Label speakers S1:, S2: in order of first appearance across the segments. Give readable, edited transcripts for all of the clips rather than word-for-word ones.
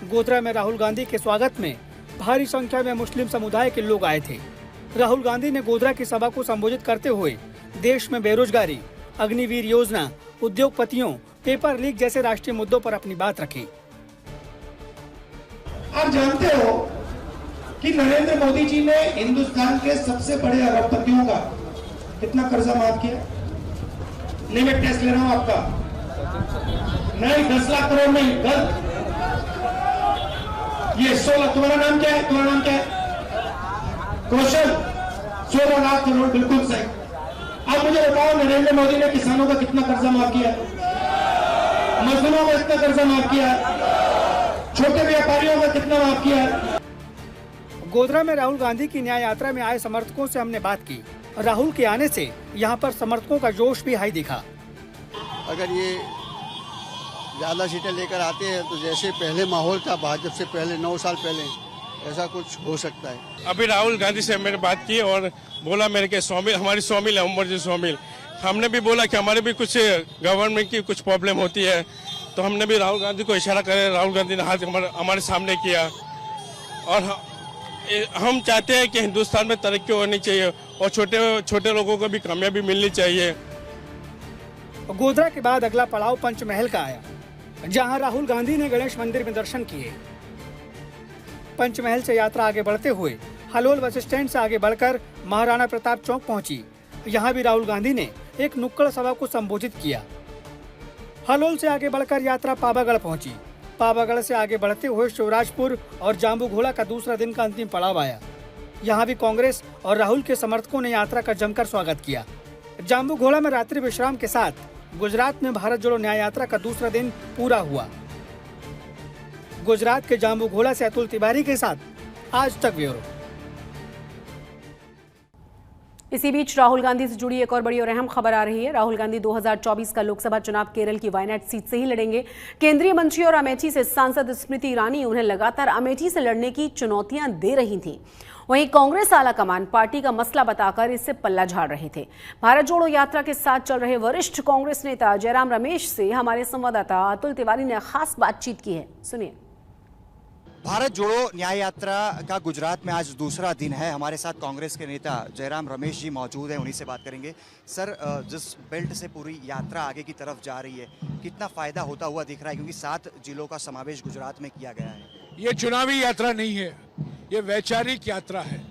S1: गोधरा में राहुल गांधी के स्वागत में भारी संख्या में मुस्लिम समुदाय के लोग आए थे। राहुल गांधी ने गोधरा की सभा को संबोधित करते हुए देश में बेरोजगारी, अग्निवीर योजना, उद्योगपतियों, पेपर लीक जैसे राष्ट्रीय मुद्दों पर अपनी बात रखी।
S2: आप जानते हो कि नरेंद्र मोदी जी ने हिंदुस्तान के सबसे बड़े अरबपतियों का कितना कर्जा माफ किया? नहीं, मैं टेस्ट ले रहा हूं आपका। नहीं, 10 लाख करोड़ नहीं, गलत। ये 16। तुम्हारा नाम क्या है? तुम्हारा नाम क्या है? कौशल। 16 लाख करोड़, बिल्कुल सही। आप मुझे बताओ, नरेंद्र मोदी ने किसानों का कितना कर्जा माफ किया? मजदूरों का कितना कर्जा माफ किया? छोटे व्यापारियों का कितना माफ किया?
S1: गोधरा में राहुल गांधी की न्याय यात्रा में आए समर्थकों से हमने बात की। राहुल के आने से यहाँ पर समर्थकों का जोश भी हाई दिखा।
S3: अगर ये ज़्यादा सीटें लेकर आते हैं तो जैसे पहले माहौल था भाजपा से पहले 9 साल पहले, ऐसा कुछ हो सकता है।
S4: अभी राहुल गांधी से मैंने बात की और बोला मेरे के स्वामिल, हमारी स्वामिल है उमर जी स्वामिल, हमने भी बोला कि हमारे भी कुछ गवर्नमेंट की कुछ प्रॉब्लम होती है, तो हमने भी राहुल गांधी को इशारा करे। राहुल गांधी ने हाथ हमारे सामने किया और हम चाहते हैं कि हिंदुस्तान में तरक्की होनी चाहिए और छोटे छोटे लोगों को भी कामयाबी मिलनी चाहिए।
S1: गोधरा के बाद अगला पड़ाव पंचमहल का आया, जहां राहुल गांधी ने गणेश मंदिर में दर्शन किए। पंचमहल से यात्रा आगे बढ़ते हुए हलोल बस स्टैंड से आगे बढ़कर महाराणा प्रताप चौक पहुंची। यहां भी राहुल गांधी ने एक नुक्कड़ सभा को संबोधित किया। हलोल से आगे बढ़कर यात्रा पावागढ़ पहुंची। पावागढ़ से आगे बढ़ते हुए शिवराजपुर और जाम्बू घोड़ा का दूसरा दिन का अंतिम पड़ाव आया। यहाँ भी कांग्रेस और राहुल के समर्थकों ने यात्रा का जमकर स्वागत किया। जाम्बू घोड़ा में रात्रि विश्राम के साथ गुजरात में भारत जोड़ो न्याय यात्रा का दूसरा दिन पूरा हुआ। गुजरात के जाम्बू घोड़ा से अतुल तिवारी के साथ आज तक ब्यूरो।
S5: इसी बीच राहुल गांधी से जुड़ी एक और बड़ी और अहम खबर आ रही है। राहुल गांधी 2024 का लोकसभा चुनाव केरल की वायनाड सीट से ही लड़ेंगे। केंद्रीय मंत्री और अमेठी से सांसद स्मृति ईरानी उन्हें लगातार अमेठी से लड़ने की चुनौतियां दे रही थीं। वहीं कांग्रेस आला कमान पार्टी का मसला बताकर इससे पल्ला झाड़ रहे थे। भारत जोड़ो यात्रा के साथ चल रहे वरिष्ठ कांग्रेस नेता जयराम रमेश से हमारे संवाददाता अतुल तिवारी ने खास बातचीत की है, सुनिए।
S6: भारत जोड़ो न्याय यात्रा का गुजरात में आज दूसरा दिन है। हमारे साथ कांग्रेस के नेता जयराम रमेश जी मौजूद हैं, उन्हीं से बात करेंगे। सर, जिस बेल्ट से पूरी यात्रा आगे की तरफ जा रही है, कितना फायदा होता हुआ दिख रहा है, क्योंकि 7 जिलों का समावेश गुजरात में किया गया है?
S7: ये चुनावी यात्रा नहीं है, ये वैचारिक यात्रा है।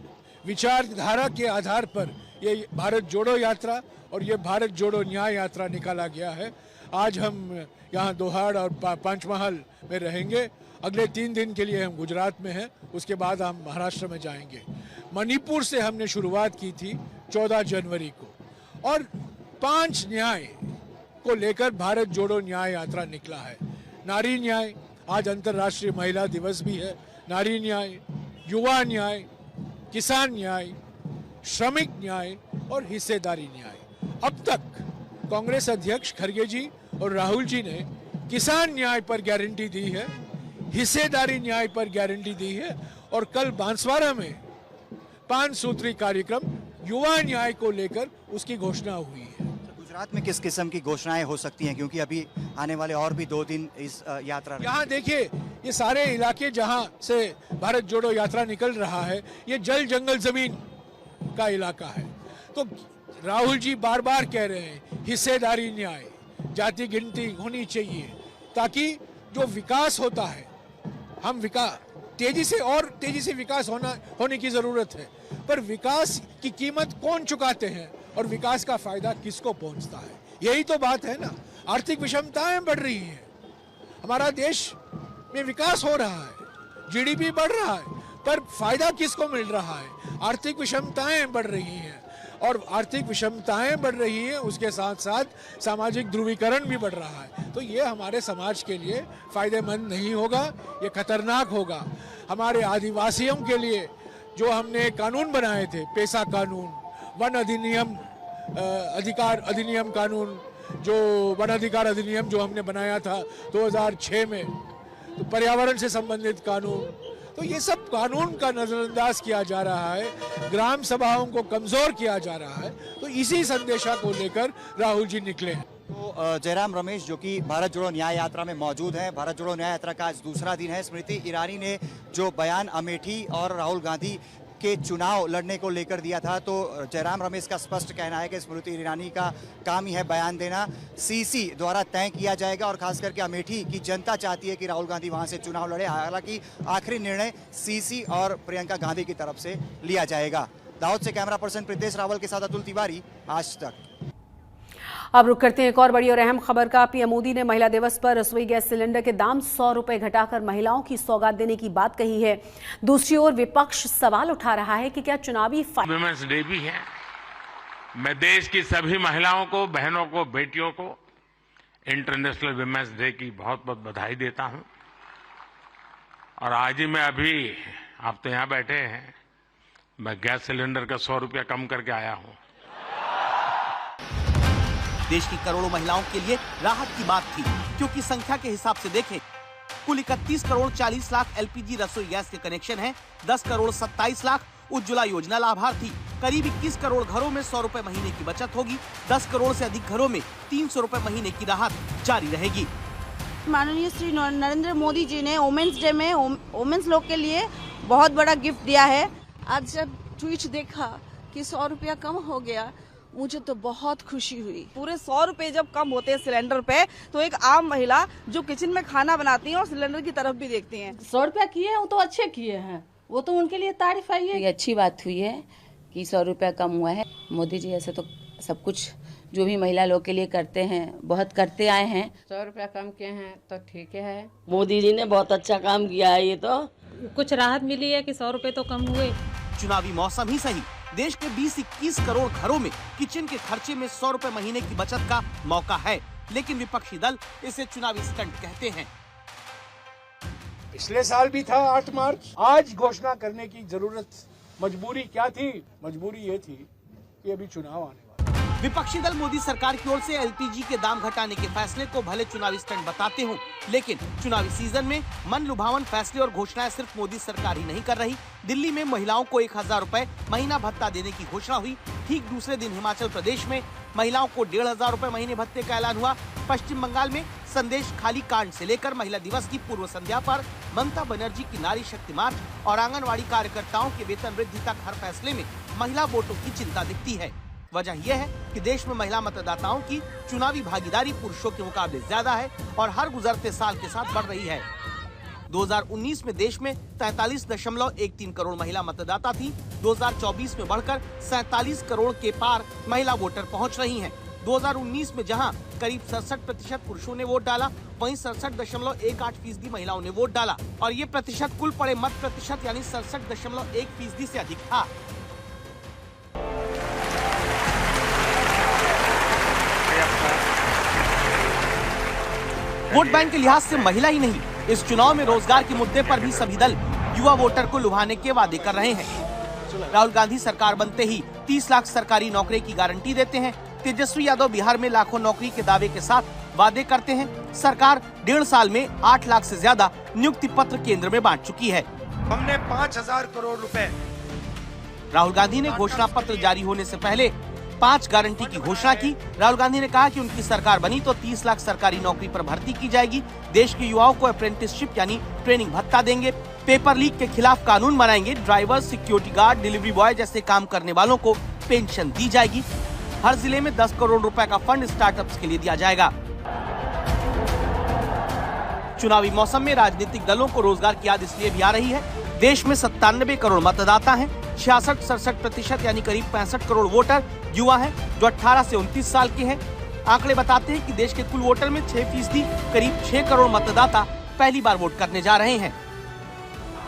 S7: विचारधारा के आधार पर ये भारत जोड़ो यात्रा और ये भारत जोड़ो न्याय यात्रा निकाला गया है। आज हम यहाँ दोहाड़ और पंचमहल में रहेंगे। अगले 3 दिन के लिए हम गुजरात में हैं, उसके बाद हम महाराष्ट्र में जाएंगे। मणिपुर से हमने शुरुआत की थी 14 जनवरी को और 5 न्याय को लेकर भारत जोड़ो न्याय यात्रा निकला है। नारी न्याय, आज अंतर्राष्ट्रीय महिला दिवस भी है। नारी न्याय, युवा न्याय, किसान न्याय, श्रमिक न्याय और हिस्सेदारी न्याय। अब तक कांग्रेस अध्यक्ष खड़गे जी और राहुल जी ने किसान न्याय पर गारंटी दी है, हिस्सेदारी न्याय पर गारंटी दी है और कल बांसवाड़ा में 5 सूत्री कार्यक्रम युवा न्याय को लेकर उसकी घोषणा हुई है।
S6: गुजरात में किस किस्म की घोषणाएं हो सकती हैं, क्योंकि अभी आने वाले और भी 2 दिन इस यात्रा?
S7: यहाँ देखिए, ये सारे इलाके जहाँ से भारत जोड़ो यात्रा निकल रहा है, ये जल जंगल जमीन का इलाका है। तो राहुल जी बार बार कह रहे हैं हिस्सेदारी न्याय, जाति गिनती होनी चाहिए, ताकि जो विकास होता है, हम तेजी से विकास होने की जरूरत है, पर विकास की कीमत कौन चुकाते हैं और विकास का फायदा किसको पहुंचता है, यही तो बात है ना। आर्थिक विषमताएं बढ़ रही हैं, हमारा देश में विकास हो रहा है, जीडीपी बढ़ रहा है, पर फायदा किसको मिल रहा है? आर्थिक विषमताएं बढ़ रही हैं और आर्थिक विषमताएं बढ़ रही हैं, उसके साथ साथ सामाजिक ध्रुवीकरण भी बढ़ रहा है। तो ये हमारे समाज के लिए फायदेमंद नहीं होगा, ये खतरनाक होगा। हमारे आदिवासियों के लिए जो हमने कानून बनाए थे, पेशा कानून, वन अधिनियम, अधिनियम कानून, जो वन अधिकार अधिनियम जो हमने बनाया था 2006 में, तो पर्यावरण से संबंधित कानून, तो ये सब कानून का नजरअंदाज किया जा रहा है, ग्राम सभाओं को कमजोर किया जा रहा है। तो इसी संदेशा को लेकर राहुल जी निकले हैं।
S6: तो जयराम रमेश जो कि भारत जोड़ो न्याय यात्रा में मौजूद हैं, भारत जोड़ो न्याय यात्रा का आज दूसरा दिन है। स्मृति ईरानी ने जो बयान अमेठी और राहुल गांधी के चुनाव लड़ने को लेकर दिया था, तो जयराम रमेश का स्पष्ट कहना है कि स्मृति ईरानी का काम ही है बयान देना, सीसी द्वारा तय किया जाएगा और खास करके अमेठी की जनता चाहती है कि राहुल गांधी वहां से चुनाव लड़े। हालांकि आखिरी निर्णय सीसी और प्रियंका गांधी की तरफ से लिया जाएगा। दाऊद से कैमरा पर्सन प्रीतेश रावल के साथ अतुल तिवारी, आज तक।
S5: अब रुक करते हैं एक और बड़ी और अहम खबर का। पीएम मोदी ने महिला दिवस पर रसोई गैस सिलेंडर के दाम 100 रुपए घटाकर महिलाओं की सौगात देने की बात कही है। दूसरी ओर विपक्ष सवाल उठा रहा है कि क्या चुनावी
S8: वुमेन्स डे भी है। मैं देश की सभी महिलाओं को, बहनों को, बेटियों को इंटरनेशनल वुमेन्स डे की बहुत बहुत बधाई देता हूं। और आज ही मैं अभी, आप तो यहां बैठे हैं, मैं गैस सिलेंडर का 100 रुपया कम करके आया हूं।
S9: देश की करोड़ों महिलाओं के लिए राहत की बात थी, क्योंकि संख्या के हिसाब से देखें कुल 31 करोड़ 40 लाख एलपीजी रसोई गैस के कनेक्शन हैं, 10 करोड़ 27 लाख उज्ज्वला योजना लाभार्थी, करीब 21 करोड़ घरों में 100 रुपए महीने की बचत होगी, 10 करोड़ से अधिक घरों में 300 रुपए महीने की राहत जारी रहेगी।
S10: माननीय श्री नरेंद्र मोदी जी ने वुमेन्स डे में वुमेन्स लोग के लिए बहुत बड़ा गिफ्ट दिया है। आज जब ट्वीट देखा कि 100 रुपया कम हो गया, मुझे तो बहुत खुशी हुई।
S11: पूरे 100 रुपए जब कम होते हैं सिलेंडर पे, तो एक आम महिला जो किचन में खाना बनाती है और सिलेंडर की तरफ भी देखती है।
S12: 100 रुपया किए हैं वो तो अच्छे किए हैं, वो तो उनके लिए तारीफ है। ये
S13: अच्छी बात हुई है कि 100 रुपया कम हुआ है। मोदी जी ऐसे तो सब कुछ जो भी महिला लोग के लिए करते हैं, बहुत करते आए हैं।
S12: 100 रुपया कम किए हैं तो ठीक है।
S14: मोदी जी ने बहुत अच्छा काम किया है। ये तो
S15: कुछ राहत मिली है कि 100 रुपए तो कम हुए।
S9: चुनावी मौसम ही सही, देश के 20-21 करोड़ घरों में किचन के खर्चे में 100 रुपए महीने की बचत का मौका है, लेकिन विपक्षी दल इसे चुनावी स्टंट कहते हैं।
S7: पिछले साल भी था 8 मार्च, आज घोषणा करने की जरूरत, मजबूरी क्या थी? मजबूरी ये थी कि अभी चुनाव आने।
S9: विपक्षी दल मोदी सरकार की ओर से एलपीजी के दाम घटाने के फैसले को भले चुनावी स्टंट बताते हों, लेकिन चुनावी सीजन में मन लुभावन फैसले और घोषणाएं सिर्फ मोदी सरकार ही नहीं कर रही। दिल्ली में महिलाओं को 1000 रुपए महीना भत्ता देने की घोषणा हुई। ठीक दूसरे दिन हिमाचल प्रदेश में महिलाओं को 1500 रुपए महीने भत्ते का ऐलान हुआ। पश्चिम बंगाल में संदेश खाली कांड से लेकर महिला दिवस की पूर्व संध्या पर ममता बनर्जी की नारी शक्ति मार्च और आंगनवाड़ी कार्यकर्ताओं के वेतन वृद्धि तक हर फैसले में महिला वोटों की चिंता दिखती है। वजह यह है कि देश में महिला मतदाताओं की चुनावी भागीदारी पुरुषों के मुकाबले ज्यादा है और हर गुजरते साल के साथ बढ़ रही है। 2019 में देश में 43.13 करोड़ महिला मतदाता थी। 2024 में बढ़कर 47 करोड़ के पार महिला वोटर पहुंच रही हैं। 2019 में जहां करीब 67% पुरुषों ने वोट डाला, वहीं 67.18% महिलाओं ने वोट डाला और ये प्रतिशत कुल पड़े मत प्रतिशत यानी 67.1% से अधिक था। वोट बैंक के लिहाज से महिला ही नहीं, इस चुनाव में रोजगार के मुद्दे पर भी सभी दल युवा वोटर को लुभाने के वादे कर रहे हैं। राहुल गांधी सरकार बनते ही 30 लाख सरकारी नौकरी की गारंटी देते हैं। तेजस्वी यादव बिहार में लाखों नौकरी के दावे के साथ वादे करते हैं। सरकार 1.5 साल में 8 लाख से ज्यादा नियुक्ति पत्र केंद्र में बांट चुकी है।
S16: हमने 5000 करोड़ रुपए।
S9: राहुल गांधी ने घोषणा पत्र जारी होने से पहले 5 गारंटी की घोषणा की। राहुल गांधी ने कहा कि उनकी सरकार बनी तो 30 लाख सरकारी नौकरी पर भर्ती की जाएगी। देश के युवाओं को अप्रेंटिसशिप यानी ट्रेनिंग भत्ता देंगे। पेपर लीक के खिलाफ कानून बनाएंगे। Driver, security guard, delivery boy जैसे काम करने वालों को पेंशन दी जाएगी। हर जिले में 10 करोड़ रुपए का फंड स्टार्टअप्स के लिए दिया जाएगा। चुनावी मौसम में राजनीतिक दलों को रोजगार की याद इसलिए भी आ रही है, देश में 97 करोड़ मतदाता हैं। 66-67% यानी करीब 65 करोड़ वोटर युवा हैं जो 18 से 29 साल के हैं। आंकड़े बताते हैं कि देश के कुल वोटर में 6% करीब 6 करोड़ मतदाता पहली बार वोट करने जा रहे हैं।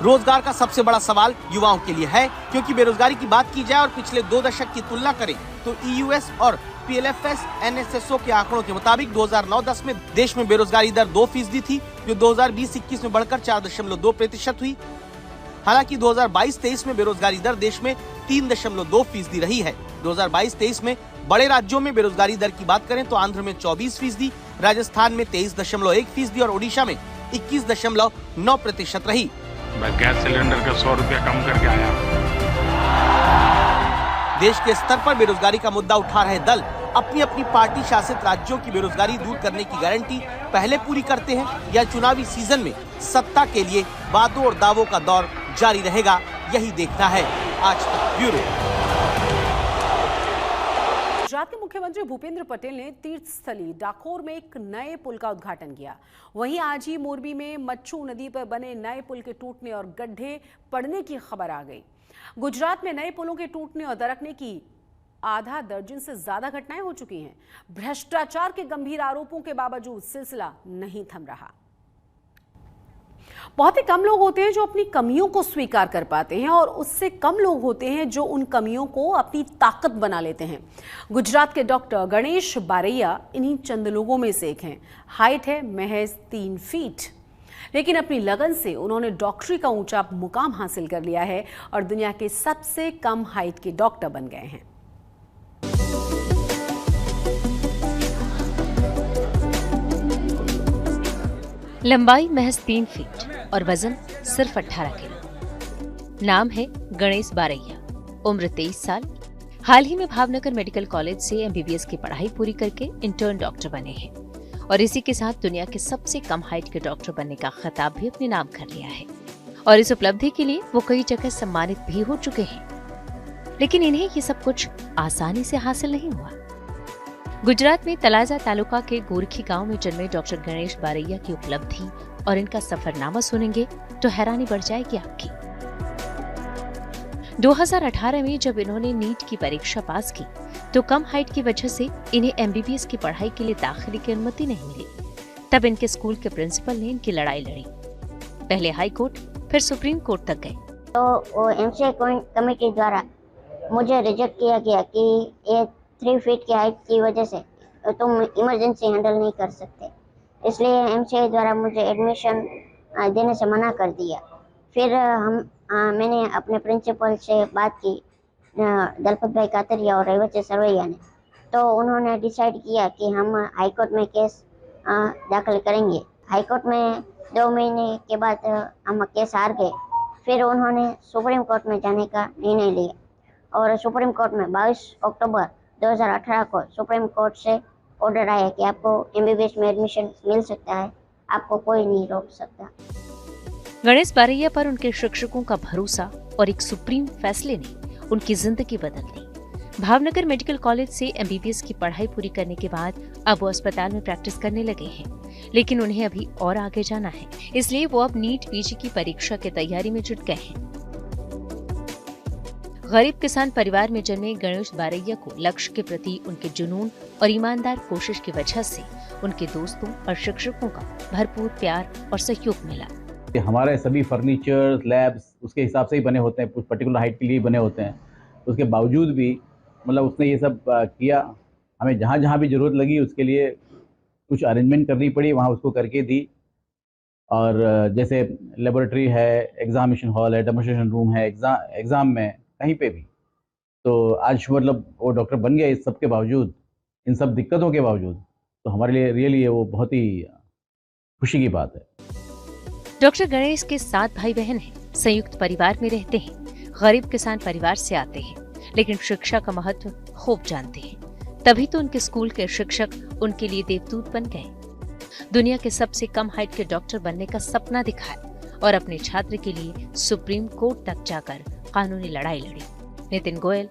S9: रोजगार का सबसे बड़ा सवाल युवाओं के लिए है, क्योंकि बेरोजगारी की बात की जाए और पिछले 2 दशक की तुलना करें तो ईयूएस और पीएलएफएस एनएसएसओ के आंकड़ों के मुताबिक 2009-10 में देश में बेरोजगारी दर 2% थी, जो 2020-21 में बढ़कर 4.2% हुई। हालांकि 2022-23 में बेरोजगारी दर देश में 3.2% रही है। 2022-23 में बड़े राज्यों में बेरोजगारी दर की बात करें तो आंध्र में 24%, राजस्थान में 23.1% और ओडिशा में 21.9% रही।
S8: मैं गैस सिलेंडर का 100 रुपया कम करके आया।
S9: देश के स्तर पर बेरोजगारी का मुद्दा उठा रहे दल अपनी अपनी पार्टी शासित राज्यों की बेरोजगारी दूर करने की गारंटी पहले पूरी करते हैं या चुनावी सीजन में सत्ता के लिए वादों और दावों का दौर जारी रहेगा, यही देखना है। आज तक ब्यूरो।
S5: गुजरात के मुख्यमंत्री भूपेंद्र पटेल ने तीर्थ स्थली डाकोर में एक नए पुल का उद्घाटन किया। वहीं आज ही मोरबी में मच्छू नदी पर बने नए पुल के टूटने और गड्ढे पड़ने की खबर आ गई। गुजरात में नए पुलों के टूटने और दरकने की आधा दर्जन से ज्यादा घटनाएं हो चुकी हैं। भ्रष्टाचार के गंभीर आरोपों के बावजूद सिलसिला नहीं थम रहा। बहुत ही कम लोग होते हैं जो अपनी कमियों को स्वीकार कर पाते हैं और उससे कम लोग होते हैं जो उन कमियों को अपनी ताकत बना लेते हैं। गुजरात के डॉक्टर गणेश बारैया इन्हीं चंद लोगों में से एक हैं। हाइट है महज 3 फीट, लेकिन अपनी लगन से उन्होंने डॉक्टरी का ऊंचा मुकाम हासिल कर लिया है और दुनिया के सबसे कम हाइट के डॉक्टर बन गए हैं।
S17: लंबाई महज 3 फीट और वजन सिर्फ 18 किलो। नाम है गणेश बारैया। उम्र 23 साल। हाल ही में भावनगर मेडिकल कॉलेज से एमबीबीएस की पढ़ाई पूरी करके इंटर्न डॉक्टर बने हैं और इसी के साथ दुनिया के सबसे कम हाइट के डॉक्टर बनने का खिताब भी अपने नाम कर लिया है और इस उपलब्धि के लिए वो कई जगह सम्मानित भी हो चुके हैं। लेकिन इन्हें ये सब कुछ आसानी से हासिल नहीं हुआ। गुजरात में तलाजा तालुका के गोरखी गांव में जन्मे डॉक्टर गणेश बारैया की उपलब्धि और इनका सफरनामा सुनेंगे तो हैरानी बढ़ जाएगी आपकी। 2018 में जब इन्होंने नीट की परीक्षा पास की तो कम हाइट की वजह से इन्हें एमबीबीएस की पढ़ाई के लिए दाखिले की अनुमति नहीं मिली। तब इनके स्कूल के प्रिंसिपल ने इनकी लड़ाई लड़ी। पहले हाई कोर्ट फिर सुप्रीम कोर्ट तक गए
S18: तो एमसीए कमेटी द्वारा मुझे रिजेक्ट किया गया कि ये 3 फीट की हाइट की वजह से तुम इमरजेंसी हैंडल नहीं कर सकते, इसलिए एमसीए द्वारा मुझे एडमिशन देने से मना कर दिया। फिर मैंने अपने प्रिंसिपल से बात की, दलपत भाई कातरिया और रेवत सरवैया ने, तो उन्होंने डिसाइड किया कि हम हाई कोर्ट में केस दाखिल करेंगे। हाई कोर्ट में 2 महीने के बाद हम केस हार गए। फिर उन्होंने सुप्रीम कोर्ट में जाने का निर्णय लिया और सुप्रीम कोर्ट में 22 अक्टूबर 2018 को सुप्रीम कोर्ट से ऑर्डर आया कि आपको एमबीबीएस में एडमिशन मिल सकता है, आपको कोई नहीं रोक सकता।
S17: गणेश बारैया पर उनके शिक्षकों का भरोसा और एक सुप्रीम फैसले ने उनकी जिंदगी बदल दी। भावनगर मेडिकल कॉलेज से एमबीबीएस की पढ़ाई पूरी करने के बाद अब वो अस्पताल में प्रैक्टिस करने लगे हैं, लेकिन उन्हें अभी और आगे जाना है, इसलिए वो अब नीट पीजी की परीक्षा की तैयारी में जुट गए हैं। गरीब किसान परिवार में जन्मे गणेश बारैया को लक्ष्य के प्रति उनके जुनून और ईमानदार कोशिश की वजह से उनके दोस्तों और शिक्षकों का भरपूर प्यार और सहयोग मिला।
S19: हमारे सभी फर्नीचर लैब्स उसके हिसाब से ही बने होते हैं, कुछ पर्टिकुलर हाइट के लिए बने होते हैं। उसके बावजूद भी मतलब उसने ये सब किया। हमें जहाँ जहाँ भी ज़रूरत लगी उसके लिए कुछ अरेंजमेंट करनी पड़ी, वहाँ उसको करके दी। और जैसे लेबोरेटरी है, एग्जामिनेशन हॉल है, डेमोन्स्ट्रेशन रूम है, एग्ज़ाम में कहीं पे भी, तो आज मतलब वो डॉक्टर बन गया इस सब के बावजूद, इन सब दिक्कतों के बावजूद। तो हमारे लिए रियली वो बहुत ही खुशी की बात है।
S17: डॉक्टर गणेश के 7 भाई बहन हैं, संयुक्त परिवार में रहते हैं, गरीब किसान परिवार से आते हैं, लेकिन शिक्षा का महत्व खूब जानते हैं। तभी तो उनके स्कूल के शिक्षक उनके लिए देवदूत बन गए। दुनिया के सबसे कम हाइट के डॉक्टर बनने का सपना दिखाया और अपने छात्र के लिए सुप्रीम कोर्ट तक जाकर कानूनी लड़ाई लड़ी। नितिन गोयल,